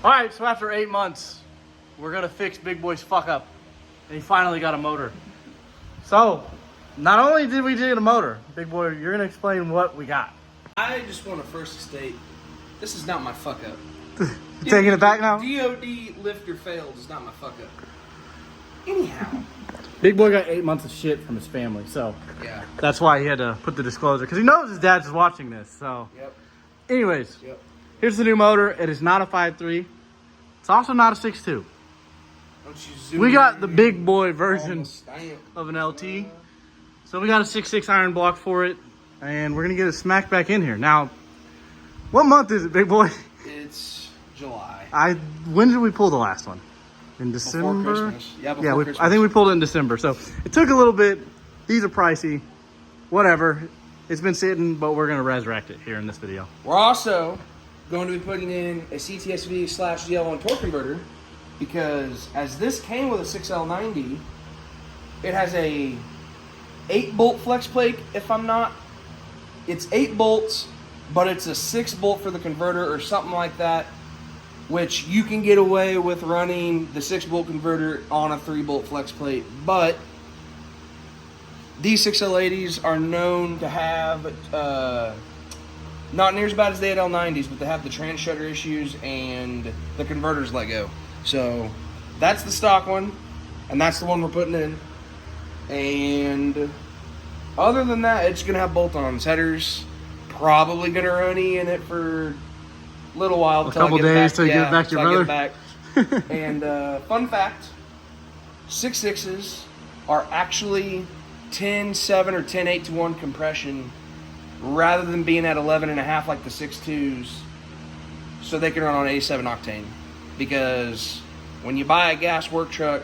All right, so after 8 months, we're gonna fix Big Boy's fuck up, and he finally got a motor. So, not only did we get a motor, Big Boy, you're gonna explain what we got. I just want to first state, this is not my fuck up. You taking it back now? DOD lift or failed is not my fuck up. Anyhow. Big Boy got 8 months of shit from his family, so Yeah. that's why he had to put the disclosure, because he knows his dad's watching this, so. Yep. Anyways, Yep. here's the new motor. It is not a 5.3. It's also not a 6.2. Don't you zoom We got in. the big boy version Almost stamped. of an LT. So we got a 6.6 iron block for it, and we're gonna get it smacked back in here. Now, what month is it, Big Boy? It's July. When did we pull the last one? In Before December? Christmas. Yeah, before Christmas. I think we pulled it in December. So it took a little bit. These are pricey. Whatever. It's been sitting, but we're gonna resurrect it here in this video. We're also going to be putting in a CTSV/DL1 torque converter because as this came with a 6L90, it has a 8-bolt flex plate. It's 8 bolts, but it's a 6-bolt for the converter or something like that, which you can get away with running the 6-bolt converter on a 3-bolt flex plate. But these 6L80s are known to have not near as bad as the 8L90s, but they have the trans shutter issues and the converters let go. So that's the stock one, and that's the one we're putting in. And other than that, it's gonna have bolt-ons. Headers probably gonna run in it for a little while. A couple days till you get it back to your brother. And fun fact: 6.6s are actually 10.7 or 10.8 to 1 compression, rather than being at 11.5 like the 6.2s, so they can run on 87 octane. Because when you buy a gas work truck,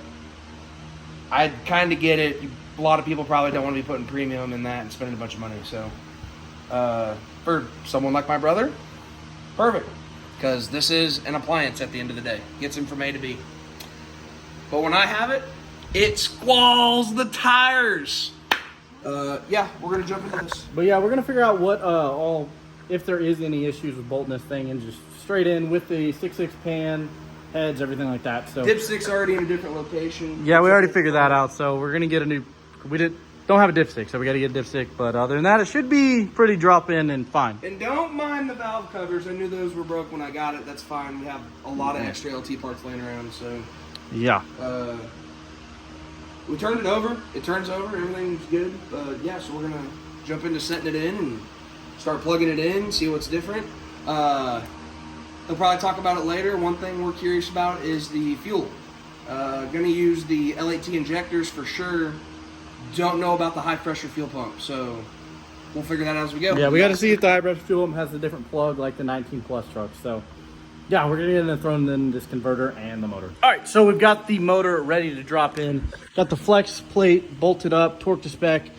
I kind of get it. A lot of people probably don't want to be putting premium in that and spending a bunch of money. So for someone like my brother, perfect. Because this is an appliance at the end of the day. Gets him from A to B. But when I have it, it squalls the tires. Yeah, we're going to jump into this. But yeah, we're gonna figure out what if there is any issues with bolting this thing, and just straight in with the 6.6 pan, heads, everything like that. So Dipstick's already in a different location. yeah, we already figured that out. So we're gonna get a new. We don't have a dipstick, so we got to get a dipstick. But other than that, it should be pretty drop in and fine. And don't mind the valve covers. I knew those were broke when I got it. That's fine. We have a lot of extra LT parts laying around. So Yeah. we turned it over. It turns over. Everything's good. Yeah, so we're gonna jump into setting it in and start plugging it in. See what's different. They'll probably talk about it later. One thing we're curious about is the fuel. Gonna use the L8T injectors for sure. Don't know about the high pressure fuel pump, so we'll figure that out as we go. Yeah, we got to see if the high pressure fuel pump has a different plug like the 19 plus trucks. So yeah, we're gonna get in and throw in this converter and the motor. All right, so we've got the motor ready to drop in. Got the flex plate bolted up, torque to spec.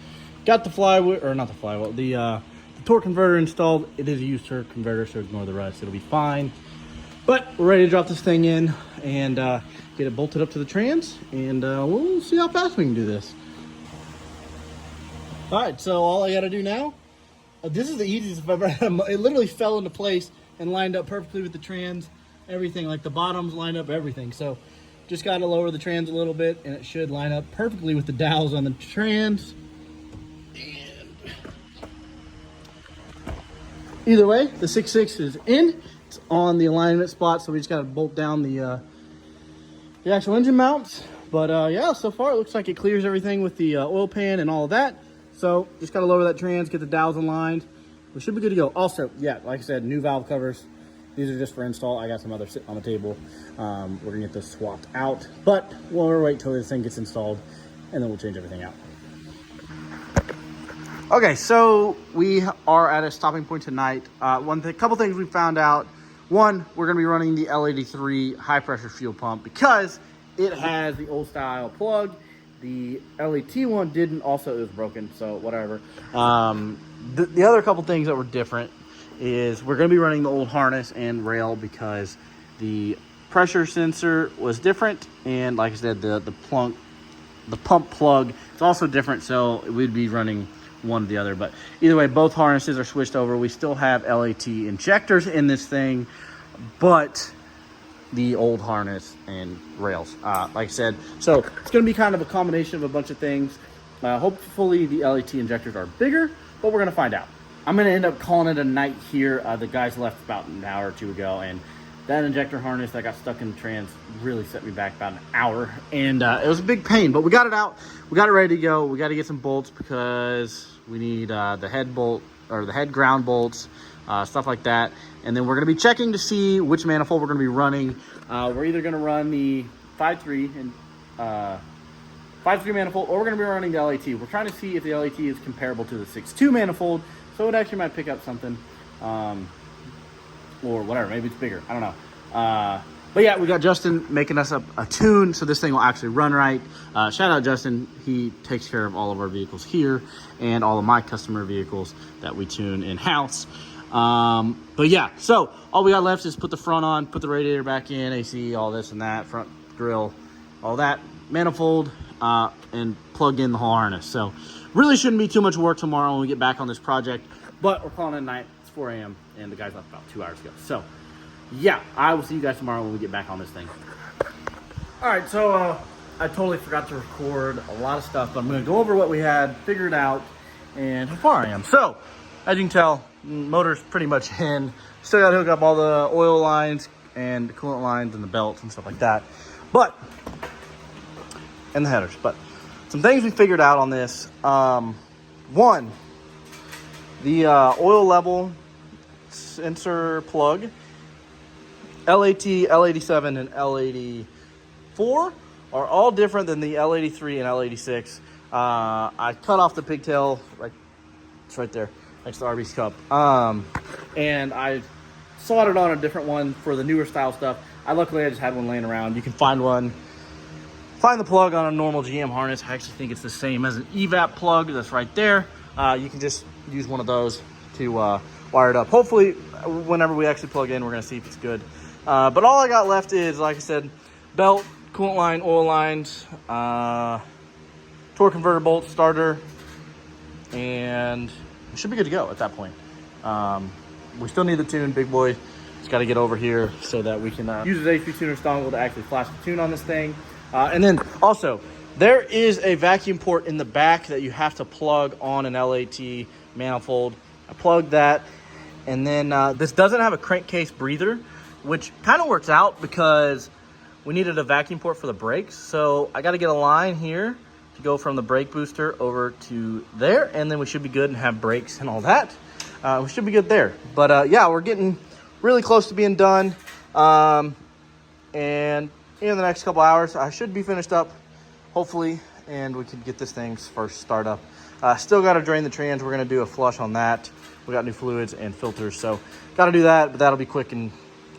Got the flywheel, or not the flywheel, the torque converter installed. It is a used torque converter, so ignore the rest. It'll be fine. But we're ready to drop this thing in and get it bolted up to the trans, and we'll see how fast we can do this. All right, so all I got to do now, this is the easiest I've ever had. It literally fell into place and lined up perfectly with the trans, everything, like the bottoms lined up, everything. So just got to lower the trans a little bit, and it should line up perfectly with the dowels on the trans. And either way, the 6.6 is in. It's on the alignment spot, so we just got to bolt down the actual engine mounts. But yeah, so far it looks like it clears everything with the oil pan and all of that. So just got to lower that trans, get the dowels aligned. We should be good to go. Also, yeah, like I said, new valve covers. These are just for install. I got some others sitting on the table. We're gonna get this swapped out, but we'll wait till this thing gets installed, and then we'll change everything out. Okay, so we are at a stopping point tonight. Couple things we found out. One, we're gonna be running the L83 high pressure fuel pump because it has the old style plug. The L8T one didn't. Also, it was broken, so whatever. The other couple things that were different is we're going to be running the old harness and rail because the pressure sensor was different, and like I said, the pump plug is also different, so we'd be running one or the other. But either way, both harnesses are switched over. We still have L8T injectors in this thing, but the old harness and rails, like I said. So it's going to be kind of a combination of a bunch of things. Hopefully the L8T injectors are bigger, but we're going to find out. I'm going to end up calling it a night here. The guys left about an hour or two ago, and that injector harness that got stuck in the trans really set me back about an hour, and it was a big pain, but we got it out. We got it ready to go. We got to get some bolts because we need the head bolt or the head ground bolts, stuff like that. And then we're going to be checking to see which manifold we're going to be running. We're either going to run the 5.3 and 5.3 manifold, or we're going to be running the L8T. We're trying to see if the L8T is comparable to the 6.2 manifold, so it actually might pick up something, or whatever. Maybe it's bigger. I don't know. But yeah, we got Justin making us up a tune, so this thing will actually run right. Shout out Justin. He takes care of all of our vehicles here and all of my customer vehicles that we tune in-house. But yeah, so all we got left is put the front on, put the radiator back in, AC, all this and that, front grill, all that, manifold, and plug in the whole harness. So really shouldn't be too much work tomorrow when we get back on this project, but we're calling it a night. It's 4 a.m. and the guys left about 2 hours ago. So yeah, I will see you guys tomorrow when we get back on this thing. All right, so I totally forgot to record a lot of stuff, but I'm going to go over what we had, figure it out, and how far I am. So as you can tell, motor's pretty much in. Still got to hook up all the oil lines and the coolant lines and the belts and stuff like that, and the headers. But some things we figured out on this. One, the oil level sensor plug, L8T, L87, and L84 are all different than the L83 and L86. I cut off the pigtail, it's right there, next to the RB's cup. And I soldered on a different one for the newer style stuff. Luckily, I just had one laying around. You can find the plug on a normal GM harness. I actually think it's the same as an evap plug that's right there. You can just use one of those to wire it up. Hopefully, whenever we actually plug in, we're gonna see if it's good. But all I got left is, like I said, belt, coolant line, oil lines, torque converter bolt, starter, and it should be good to go at that point. We still need the tune, big boy. It's got to get over here so that we can use his HP tuner dongle to actually flash the tune on this thing. And then also, there is a vacuum port in the back that you have to plug on an L8T manifold. I plugged that, and then this doesn't have a crankcase breather, which kind of works out because we needed a vacuum port for the brakes. So I got to get a line here to go from the brake booster over to there, and then we should be good and have brakes and all that. We should be good there. But yeah, we're getting really close to being done. And in the next couple hours, I should be finished up, hopefully, and we can get this thing's first start up. Still got to drain the trans. We're going to do a flush on that. We got new fluids and filters, so got to do that, but that'll be quick and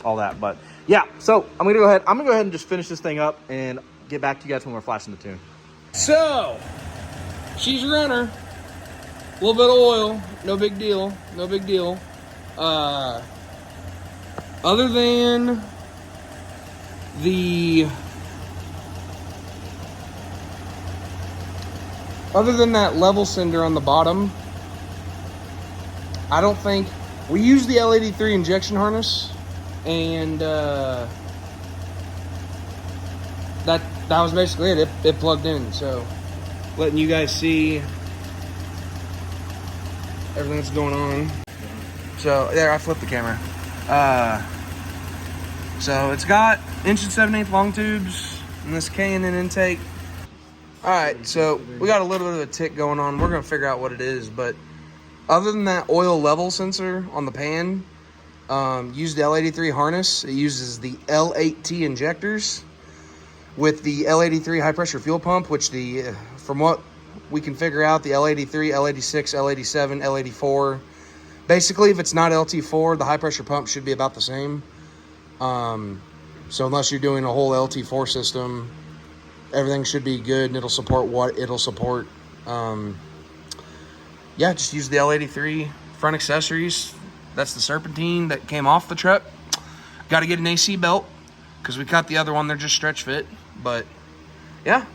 all that. But yeah, so I'm gonna go ahead and just finish this thing up and get back to you guys when we're flashing the tune. So she's a runner, a little bit of oil, no big deal. Other than that level sender on the bottom, I don't think we used the L83 injection harness, and that was basically it. It plugged in, so letting you guys see everything that's going on. So there, I flipped the camera. So it's got 1 7/8 long tubes and this K&N intake. All right, so we got a little bit of a tick going on. We're gonna figure out what it is, but other than that oil level sensor on the pan, use the L83 harness. It uses the L8T injectors with the L83 high pressure fuel pump, which from what we can figure out, the L83, L86, L87, L84, basically if it's not LT4, the high pressure pump should be about the same. So unless you're doing a whole LT4 system, everything should be good and it'll support what it'll support. Yeah, just use the L83 front accessories. That's the serpentine that came off the truck. Got to get an AC belt because we cut the other one. They're just stretch fit. But yeah,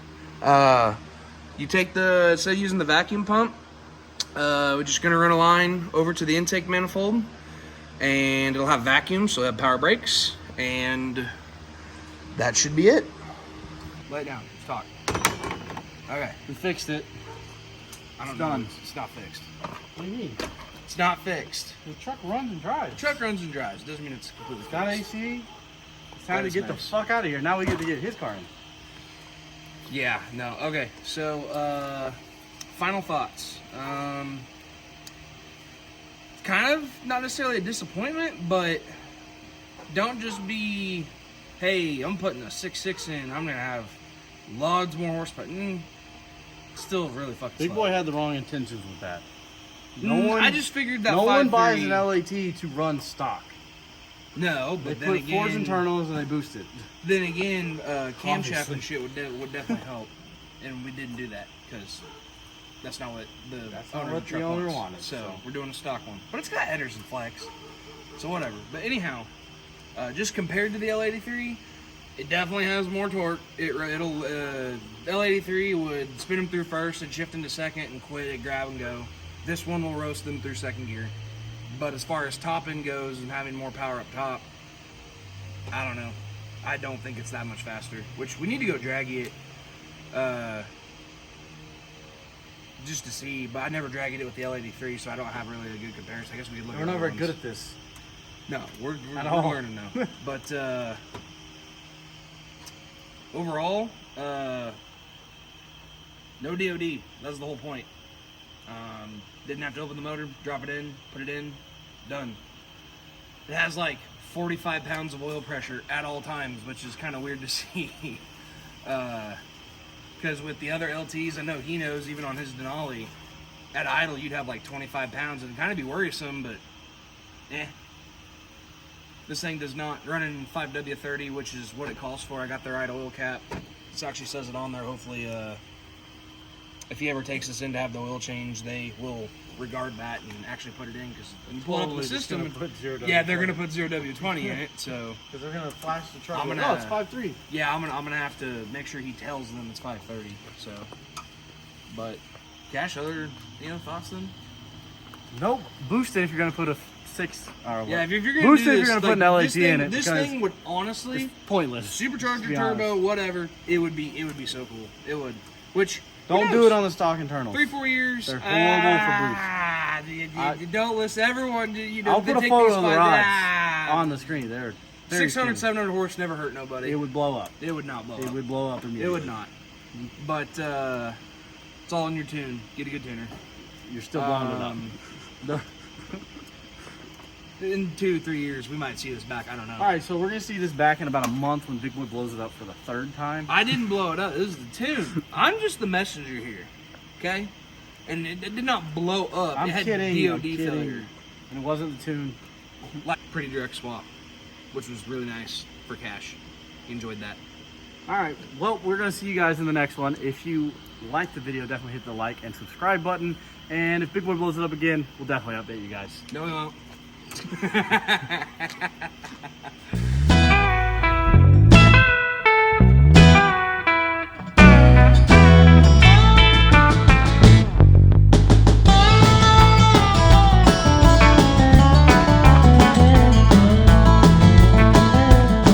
you take instead of using the vacuum pump, we're just gonna run a line over to the intake manifold, and it'll have vacuum, so it'll have power brakes, and that should be it. Lay it down. Let's talk. Okay. We fixed it. I don't It's know. done. It's not fixed. What do you mean? It's not fixed. The truck runs and drives. The truck runs and drives. Doesn't mean it's completely It's got fixed. AC. It's time to That's get the nice. fuck out of here. Now we get to get his car in. Yeah, no. Okay, so final thoughts. Kind of not necessarily a disappointment, but don't just be, hey, I'm putting a 6.6 in, I'm gonna have loads more horsepower. Still really fucking Big slow. boy had the wrong intentions with that. No one. I just figured that no one 5.3 buys an L8T to run stock. No, They but then put again, forged internals and they boost it. then again, camshaft Obviously. and shit would definitely help, and we didn't do that because that's not what the That's not owner what of the truck the owner wants. wanted, So so. we're doing a stock one, but it's got headers and flex, so whatever. But anyhow, just compared to the L83, it definitely has more torque. It'll L83 would spin them through first and shift into second and quit at grab and go. This one will roast them through second gear. But as far as top end goes and having more power up top, I don't know. I don't think it's that much faster. Which we need to go draggy it just to see. But I never draggied it with the L83, so I don't have really a good comparison. I guess we could look We're at not other very ones. good at this. No, we're At all. learning now. But overall, no DOD. That's the whole point. Didn't have to open the motor, drop it in, put it in, done. It has like 45 pounds of oil pressure at all times, which is kind of weird to see. Because with the other LTs, I know he knows, even on his Denali, at idle you'd have like 25 pounds. It'd kind of be worrisome, but This thing does not run in 5W30, which is what it calls for. I got the right oil cap. This actually says it on there. Hopefully, if he ever takes us in to have the oil change, they will regard that and actually put it in, because when you pull it up in the Totally just system, gonna put 0W20. yeah, they're gonna put 0W20 in it. So Because they're gonna flash the truck. I'm Like, gonna- oh, it's 5.3. yeah, I'm gonna have to make sure he tells them it's 530. So, but Cash, other thoughts then? Nope. Boost it if you're gonna put a 6. Or what? Yeah, if you're gonna boost do it if this, you're gonna like, put an LAT this thing, in it. This because thing would honestly, it's pointless. supercharger, to be turbo, honest. whatever, it would be so cool. It would. Which Don't do it on the stock internals. 3-4 years. They're horrible for You don't listen. Everyone, I'll they put a take photo these of the five- rods on the screen. They're very 600, skinny. 700 horse never hurt nobody. It would blow up. It would not blow It up. would blow up It immediately. would not. But it's all in your tune. Get a good tuner. You're still blowing it up. The- In 2-3 years, we might see this back. I don't know. All right, so we're gonna see this back in about a month when Big Boy blows it up for the 3rd time. I didn't blow it up. This is the tune. I'm just the messenger here, okay? And it did not blow up. I'm it had kidding. DOD I'm kidding. failure. And it wasn't the tune. Like pretty direct swap, which was really nice for Cash. He enjoyed that. All right, well, we're gonna see you guys in the next one. If you like the video, definitely hit the like and subscribe button. And if Big Boy blows it up again, we'll definitely update you guys. No, we won't.